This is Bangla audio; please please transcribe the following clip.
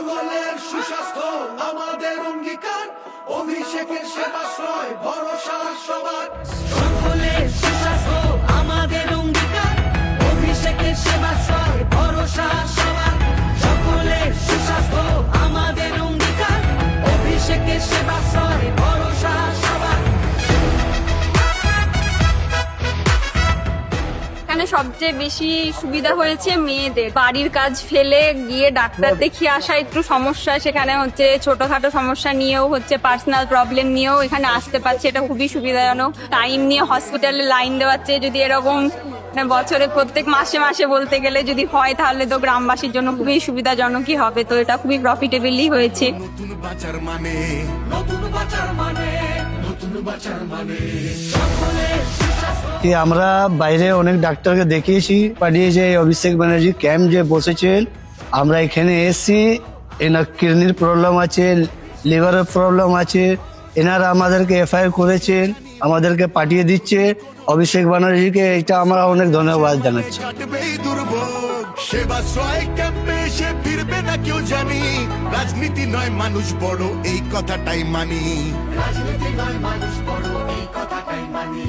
সকলের সুস্বাস্থ্য আমাদের অঙ্গীকার, অভিষেকের সেবাশ্রয় ভরসা সবার। সকলের সুস্বাস্থ্য আমাদের অঙ্গীকার, অভিষেকের সেবাশ্রয় ভরসা সবার। সকলের সুস্বাস্থ্য আমাদের অঙ্গীকার, অভিষেকের সেবাশ্রয় ভরসা সবার। এখানে সবচেয়ে বেশি সুবিধা হয়েছে মেয়েদের। বাড়ির কাজ ফেলে গিয়ে ডাক্তার দেখিয়ে আসা একটু সমস্যা, সেখানে হচ্ছে ছোটখাটো সমস্যা নিয়েও হচ্ছে পার্সোনাল প্রবলেম নিয়েও এখানে আসতে পারছে, এটা খুবই সুবিধাজনক। টাইম নিয়ে হসপিটালে লাইন দেওয়াচ্ছে, যদি এরকম বছরে প্রত্যেক মাসে মাসে বলতে গেলে যদি হয়, তাহলে তো গ্রামবাসীর জন্য খুবই সুবিধাজনকই হবে। তো এটা খুবই প্রফিটেবলি হয়েছে। নতুন বাঁচার মানে, নতুন বাঁচার মানে, নতুন বাঁচার মানে সকলের সুস্বাস্থ্য। কি আমরা বাইরে অনেক ডাক্তারকে দেখিয়েছি, পাঠিয়েছে। এই অভিষেক ব্যানার্জি ক্যাম্প যে বসেছেন, আমরা এখানে এসেছি। এনার কিডনির প্রবলেম আছে, লিভারের প্রবলেম আছে, এনারা আমাদেরকে এফআইআর করেছেন, আমাদেরকে পাঠিয়ে দিচ্ছে। অভিষেক ব্যানার্জিকে এটা আমরা অনেক ধন্যবাদ জানাচ্ছি। কাটবে এই দুর্ভোগ, সেবাশ্রয় ক্যাম্পে এসে ফিরবে না কেউ জানি। রাজনীতি নয় মানুষ বড়, এই কথাটাই মানি। রাজনীতি নয় মানুষ বড়, এই কথাটাই মানি।